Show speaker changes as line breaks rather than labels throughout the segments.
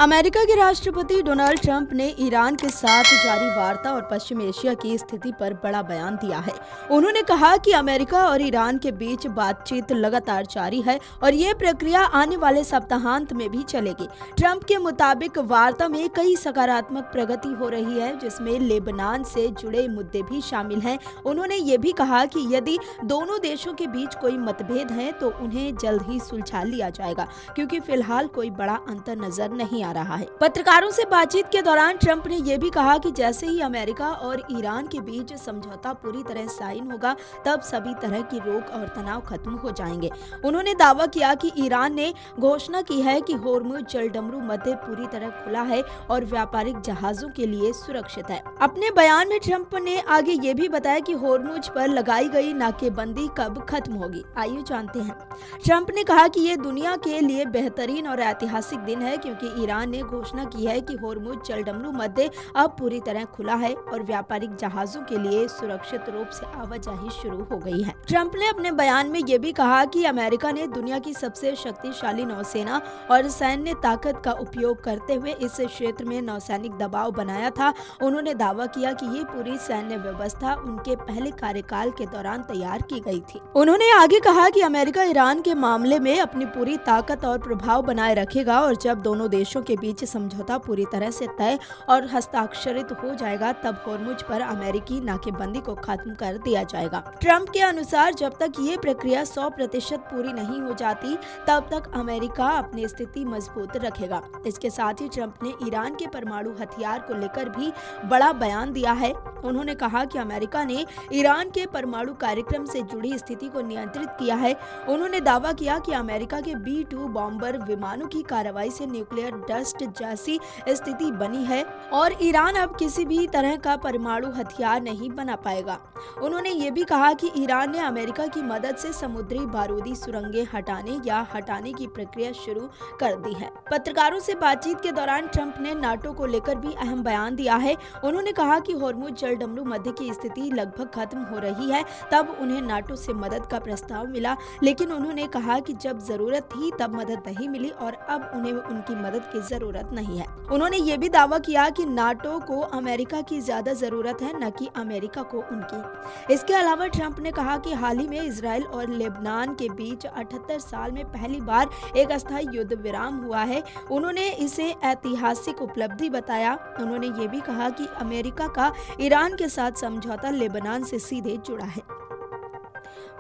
America के राष्ट्रपति Donald Trump ने ईरान के साथ जारी वार्ता और पश्चिम एशिया की स्थिति पर बड़ा बयान दिया है। उन्होंने कहा कि अमेरिका और ईरान के बीच बातचीत लगातार जारी है और ये प्रक्रिया आने वाले सप्ताहांत में भी चलेगी। ट्रंप के मुताबिक वार्ता में कई सकारात्मक प्रगति हो रही है, जिसमें लेबनान से जुड़े मुद्दे भी शामिल हैं। उन्होंने ये भी कहा कि यदि दोनों देशों के बीच कोई मतभेद है तो उन्हें जल्द ही सुलझा लिया जाएगा, क्योंकि फिलहाल कोई बड़ा अंतर नजर नहीं आ रहा है। पत्रकारों से बातचीत के दौरान ट्रंप ने यह भी कहा कि जैसे ही अमेरिका और ईरान के बीच समझौता पूरी तरह साइन होगा, तब सभी तरह की रोक और तनाव खत्म हो जाएंगे। उन्होंने दावा किया कि ईरान ने घोषणा की है कि होर्मुज जलडमरू मध्य पूरी तरह खुला है और व्यापारिक जहाजों के लिए सुरक्षित है। अपने बयान में ट्रंप ने आगे ये भी बताया कि होर्मुज पर लगाई गई नाकेबंदी कब खत्म होगी। आइए जानते हैं। ट्रंप ने कहा कि ये दुनिया के लिए बेहतरीन और ऐतिहासिक दिन है, क्योंकि ईरान ने घोषणा की है कि होर्मुज जलडमरू मध्य अब पूरी तरह खुला है और व्यापारिक जहाजों के लिए सुरक्षित रूप से आवाजाही शुरू हो गई है। ट्रंप ने अपने बयान में ये भी कहा कि अमेरिका ने दुनिया की सबसे शक्तिशाली नौसेना और सैन्य ताकत का उपयोग करते हुए इस क्षेत्र में नौसैनिक दबाव बनाया था। उन्होंने दावा किया कि ये पूरी सैन्य व्यवस्था उनके पहले कार्यकाल के दौरान तैयार की गई थी। उन्होंने आगे कहा कि अमेरिका ईरान के मामले में अपनी पूरी ताकत और प्रभाव बनाए रखेगा और जब दोनों देशों के बीच समझौता पूरी तरह से तय और हस्ताक्षरित हो जाएगा, तब होर्मुज पर अमेरिकी नाकेबंदी को खत्म कर दिया जाएगा। ट्रंप के अनुसार जब तक ये प्रक्रिया 100% पूरी नहीं हो जाती, तब तक अमेरिका अपनी स्थिति मजबूत रखेगा। इसके साथ ही ट्रंप ने ईरान के परमाणु हथियार को लेकर भी बड़ा बयान दिया है। उन्होंने कहा कि अमेरिका ने ईरान के परमाणु कार्यक्रम से जुड़ी स्थिति को नियंत्रित किया है। उन्होंने दावा किया कि अमेरिका के B-2 बॉम्बर विमानों की कार्रवाई से न्यूक्लियर डस्ट जैसी स्थिति बनी है और ईरान अब किसी भी तरह का परमाणु हथियार नहीं बना पाएगा। उन्होंने ये भी कहा कि ईरान ने अमेरिका की मदद से समुद्री बारूदी सुरंगें हटाने की प्रक्रिया शुरू कर दी है। पत्रकारों से बातचीत के दौरान ट्रंप ने नाटो को लेकर भी अहम बयान दिया है। उन्होंने कहा कि होर्मुज जलडमरू मध्य की स्थिति लगभग खत्म हो रही है, तब उन्हें नाटो से मदद का प्रस्ताव मिला, लेकिन उन्होंने कहा कि जब जरूरत थी तब मदद नहीं मिली और अब उन्हें उनकी मदद की जरूरत नहीं है। उन्होंने ये भी दावा किया कि नाटो को अमेरिका की ज्यादा जरूरत है, न कि अमेरिका को उनकी। इसके अलावा ट्रंप ने कहा कि हाल ही में इजराइल और लेबनान के बीच 78 साल में पहली बार एक अस्थायी युद्ध विराम हुआ है। उन्होंने इसे ऐतिहासिक उपलब्धि बताया। उन्होंने ये भी कहा कि अमेरिका का ईरान के साथ समझौता लेबनान से सीधे जुड़ा है।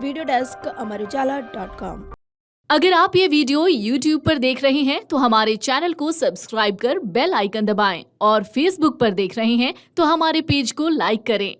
Video desk Amarujala dot com.
अगर आप ये वीडियो YouTube पर देख रहे हैं तो हमारे चैनल को सब्सक्राइब कर बेल आइकन दबाएं और Facebook पर देख रहे हैं तो हमारे पेज को लाइक करें।